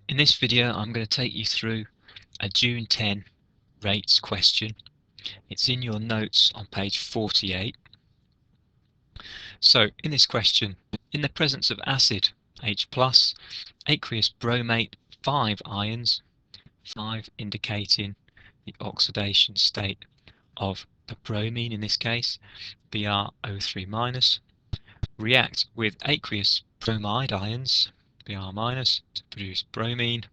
In this video, I'm going to take you through a June 10 rates question. It's in your notes on page 48. So in this question, in the presence of acid H+, aqueous bromate 5 ions, 5 indicating the oxidation state of the bromine in this case, Br O3-, react with aqueous bromide ions, Br- to produce bromine,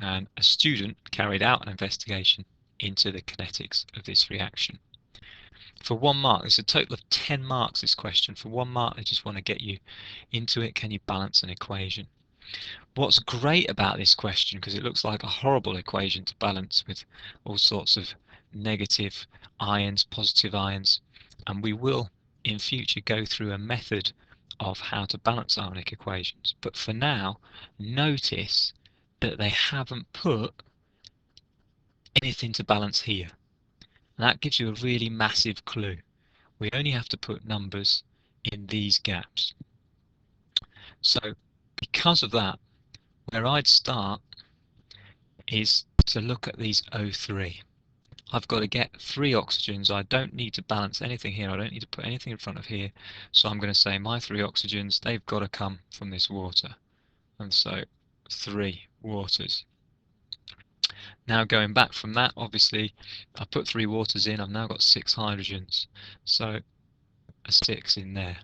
and a student carried out an investigation into the kinetics of this reaction. For 1 mark, there's a total of 10 marks this question. For 1 mark, they just want to get you into it. Can you balance an equation? What's great about this question, because it looks like a horrible equation to balance with all sorts of negative ions, positive ions, and we will in future go through a method of how to balance ionic equations. But for now, notice that they haven't put anything to balance here. And that gives you a really massive clue. We only have to put numbers in these gaps. So because of that, where I'd start is to look at these O3. I've got to get 3 oxygens. I don't need to balance anything here. I don't need to put anything in front of here. So I'm going to say my 3 oxygens, they've got to come from this water. And so 3 waters. Now going back from that, obviously I put 3 waters in, I've now got 6 hydrogens, so a 6 in there.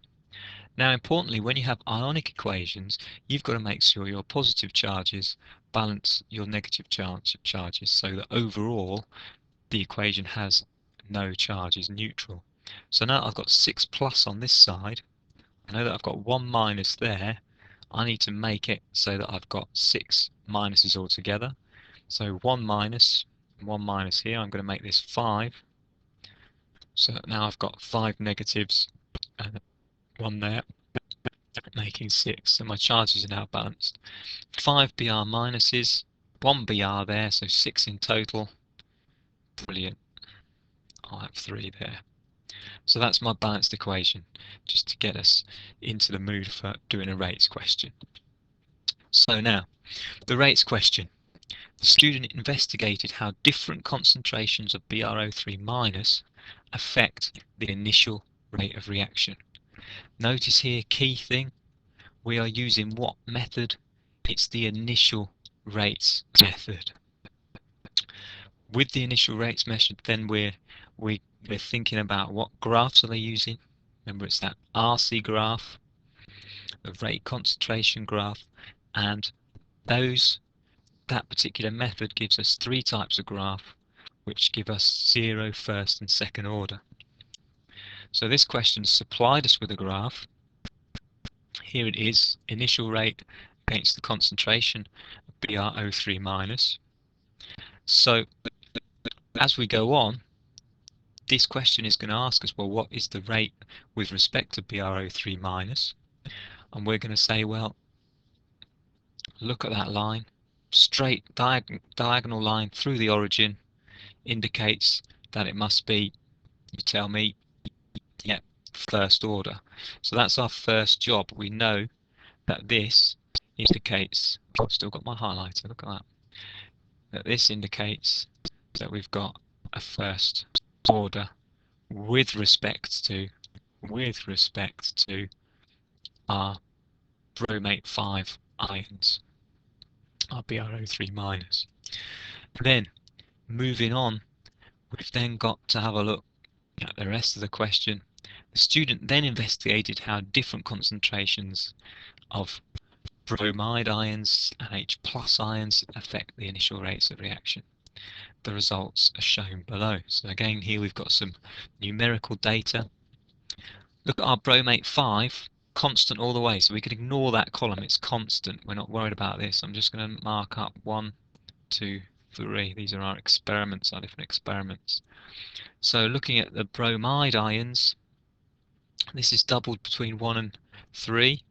Now importantly, when you have ionic equations, you've got to make sure your positive charges balance your negative charges, so that overall the equation has no charge, is neutral. So now I've got 6 plus on this side, I know that I've got 1 minus there, I need to make it so that I've got 6 minuses altogether. So 1 minus, 1 minus here, I'm going to make this 5. So now I've got 5 negatives and 1 there, making 6. So my charges are now balanced. 5 Br minuses, 1 Br there, so 6 in total. Brilliant. I'll have 3 there. So that's my balanced equation, just to get us into the mood for doing a rates question. So now, the rates question. The student investigated how different concentrations of BrO3- affect the initial rate of reaction. Notice here, key thing, we are using what method? It's the initial rates method. With the initial rates method, then we're thinking about what graphs are they using. Remember, it's that RC graph, the rate concentration graph, and that particular method gives us 3 types of graph, which give us 0, first and second order. So this question supplied us with a graph. Here it is, initial rate against the concentration of BrO3-. So as we go on, this question is going to ask us, well, what is the rate with respect to BrO3-? And we're going to say, well, look at that line, straight diagonal line through the origin indicates that it must be, you tell me, yeah, first order. So that's our first job. We know that this indicates, I've still got my highlighter, look at that, that this indicates that we've got a first order with respect to our bromate 5 ions, our BrO3-. Then moving on, we've then got to have a look at the rest of the question. The student then investigated how different concentrations of bromide ions and H+ ions affect the initial rates of reaction. The results are shown below. So again, here we've got some numerical data. Look at our bromate 5, constant all the way, so we could ignore that column, it's constant, we're not worried about this. I'm just going to mark up 1, 2, 3. These are our experiments, our different experiments. So looking at the bromide ions, this is doubled between 1 and 3.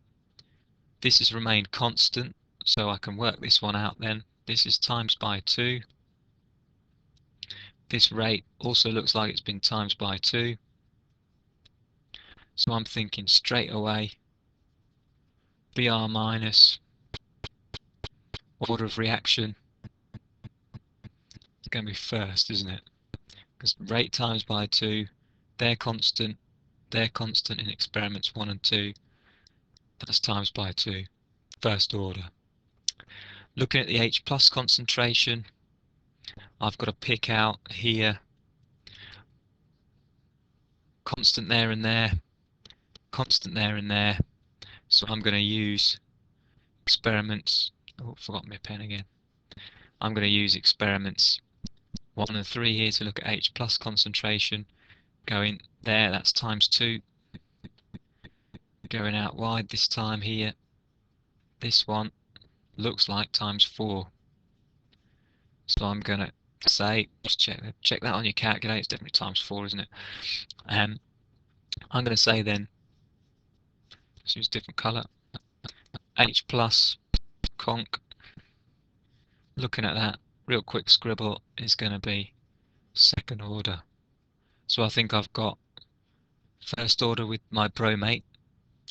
This has remained constant, so I can work this one out then. This is times by 2. This rate also looks like it's been times by 2. So I'm thinking straight away Br minus order of reaction is going to be first, isn't it? Because rate times by 2, they're constant in experiments 1 and 2, that's times by 2, first order. Looking at the H plus concentration, I've got to pick out here constant there and there, constant there and there, so I'm going to use experiments, oh, forgot my pen again. I'm going to use experiments 1 and 3 here to look at H plus concentration. Going there, that's times 2. Going out wide this time here, this one looks like times 4. So I'm going to say, just check that on your calculator, it's definitely times 4, isn't it? I'm going to say then, let's use a different colour, H plus conc, looking at that, real quick scribble is going to be second order. So I think I've got first order with my bromate,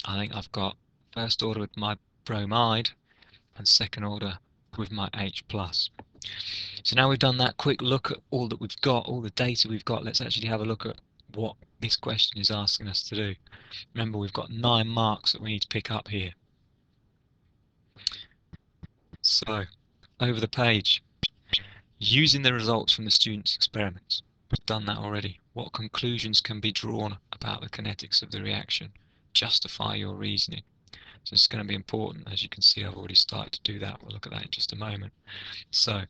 I think I've got first order with my bromide, and second order with my H plus. So now we've done that quick look at all that we've got, all the data we've got, let's actually have a look at what this question is asking us to do. Remember, we've got 9 marks that we need to pick up here. So, over the page, using the results from the students' experiments. We've done that already. What conclusions can be drawn about the kinetics of the reaction? Justify your reasoning. So it's going to be important. As you can see, I've already started to do that. We'll look at that in just a moment. So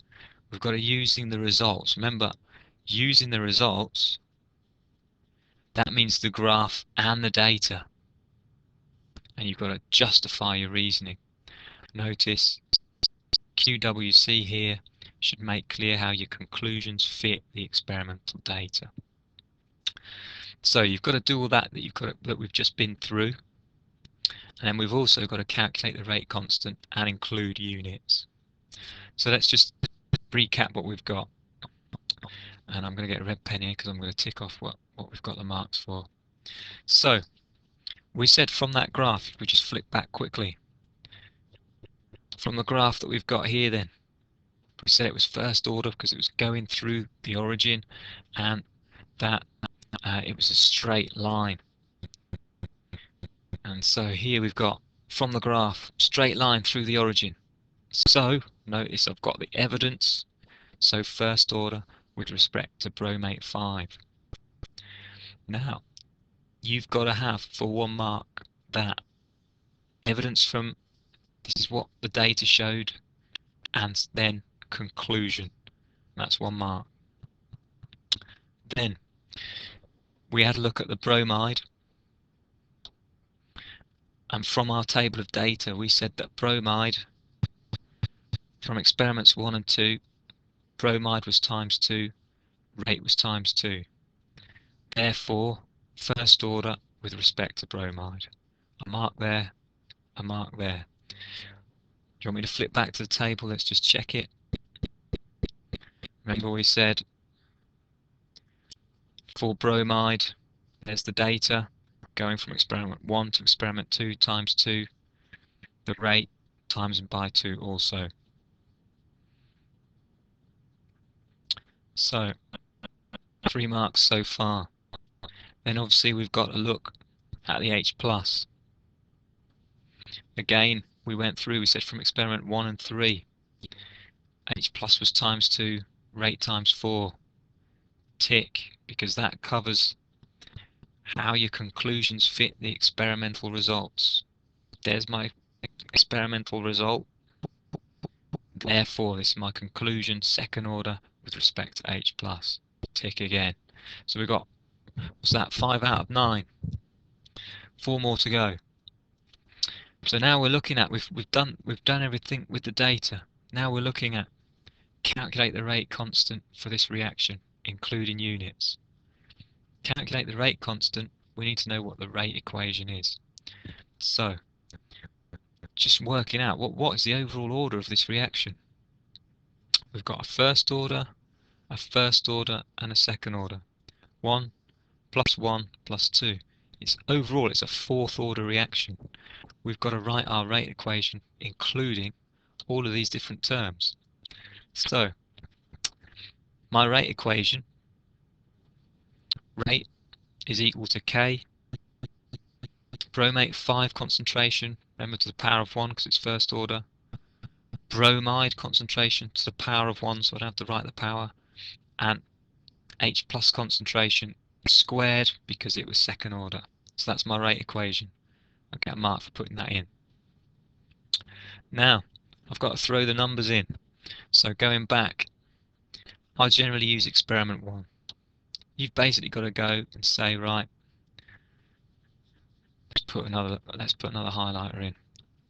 we've got to using the results. Remember, using the results, that means the graph and the data. And you've got to justify your reasoning. Notice QWC here should make clear how your conclusions fit the experimental data. So you've got to do all that that we've just been through. And then we've also got to calculate the rate constant and include units. So let's just recap what we've got. And I'm going to get a red pen here because I'm going to tick off what we've got the marks for. So we said from that graph, if we just flick back quickly, from the graph that we've got here then, we said it was first order because it was going through the origin, and that it was a straight line. And so here we've got, from the graph, straight line through the origin. So notice I've got the evidence, so first order with respect to bromate 5. Now, you've got to have, for 1 mark, that evidence from, this is what the data showed, and then conclusion. That's 1 mark. Then we had a look at the bromide, and from our table of data we said that bromide, from experiments 1 and 2, bromide was times 2, rate was times 2. Therefore, first order with respect to bromide. A mark there, a mark there. Do you want me to flip back to the table? Let's just check it. Remember we said for bromide, there's the data going from experiment 1 to experiment 2 times 2, the rate times by 2 also. So 3 marks so far. Then obviously we've got to look at the H plus. Again, we went through, we said from experiment 1 and 3, H plus was times 2, rate times 4. Tick, because that covers how your conclusions fit the experimental results. There's my experimental result. Therefore, this is my conclusion, second order with respect to H plus. Tick again. So we've got, what's that, 5 out of 9. 4 more to go. So now we're looking at, we've done everything with the data. Now we're looking at calculate the rate constant for this reaction, including units. Calculate the rate constant, we need to know what the rate equation is. So, just working out what is the overall order of this reaction. We've got a first order, and a second order. 1 plus 1 plus 2. Overall it's a 4th order reaction. We've got to write our rate equation including all of these different terms. So my rate equation, rate is equal to K, bromate 5 concentration, remember to the power of 1 because it's first order, bromide concentration to the power of 1, so I don't have to write the power, and H plus concentration squared because it was second order. So that's my rate equation. I'll get a mark for putting that in. Now, I've got to throw the numbers in. So going back, I generally use experiment 1. You've basically got to go and say, right, let's put another highlighter in.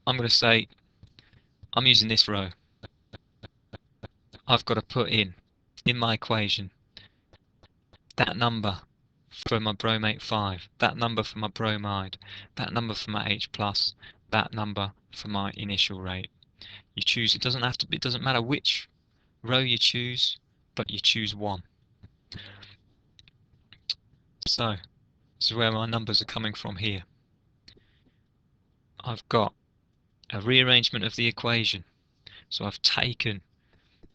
I'm going to say, I'm using this row. I've got to put in my equation, that number for my bromate 5, that number for my bromide, that number for my H+, that number for my initial rate. You choose, it doesn't matter which row you choose, but you choose one. So, this is where my numbers are coming from here. I've got a rearrangement of the equation. So I've taken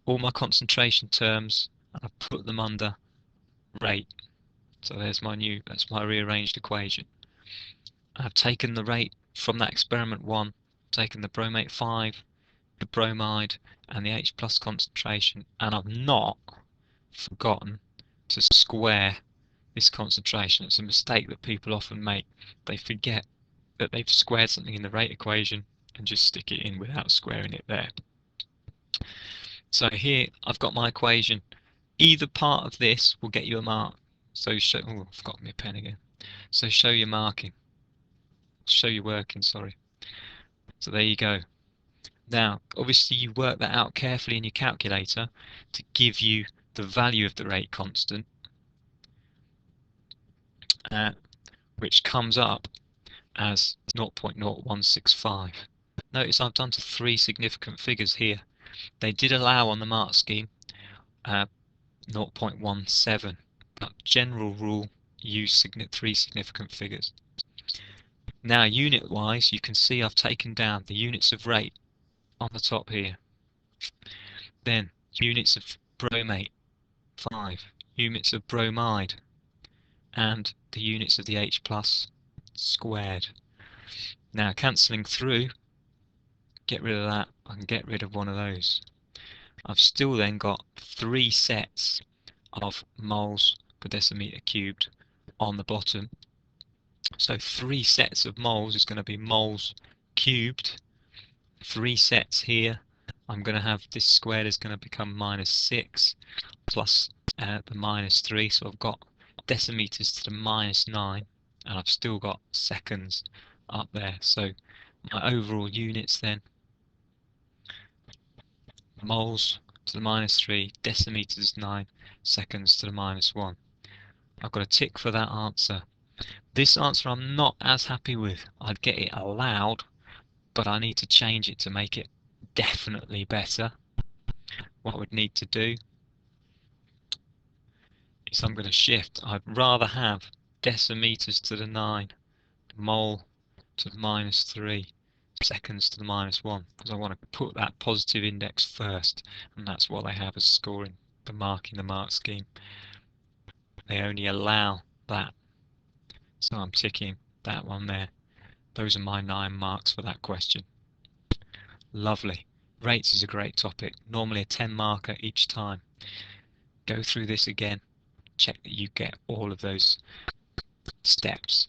all my concentration terms and I've put them under rate. So that's my rearranged equation. I've taken the rate from that experiment 1, taken the bromate 5, the bromide and the H+ concentration, and I've not forgotten to square this concentration. It's a mistake that people often make. They forget that they've squared something in the rate equation and just stick it in without squaring it there. So here I've got my equation. Either part of this will get you a mark. So show, oh, I've forgotten my pen again. So show your marking. Show your working, sorry. So there you go. Now, obviously you work that out carefully in your calculator to give you the value of the rate constant, which comes up as 0.0165. Notice I've done to 3 significant figures here. They did allow on the mark scheme 0.17, but general rule, use 3 significant figures. Now unit wise, you can see I've taken down the units of rate on the top here. Then units of bromate 5, units of bromide, and the units of the H+ squared. Now cancelling through, get rid of that, I can get rid of one of those. I've still then got 3 sets of moles per decimeter cubed on the bottom. So 3 sets of moles is going to be moles cubed. 3 sets here. I'm going to have this squared is going to become -6 plus the -3. So I've got decimeters to the -9, and I've still got seconds up there. So my overall units then, moles to the -3, decimeters 9, seconds to the -1. I've got a tick for that answer. This answer I'm not as happy with. I'd get it allowed, but I need to change it to make it definitely better. What I would need to do is I'm going to shift. I'd rather have decimeters to the 9, mole to the -3, seconds to the -1, because I want to put that positive index first, and that's what they have as scoring the mark in the mark scheme. They only allow that, so I'm ticking that one there. Those are my 9 marks for that question. Lovely. Rates is a great topic, normally a 10 marker each time. Go through this again, check that you get all of those steps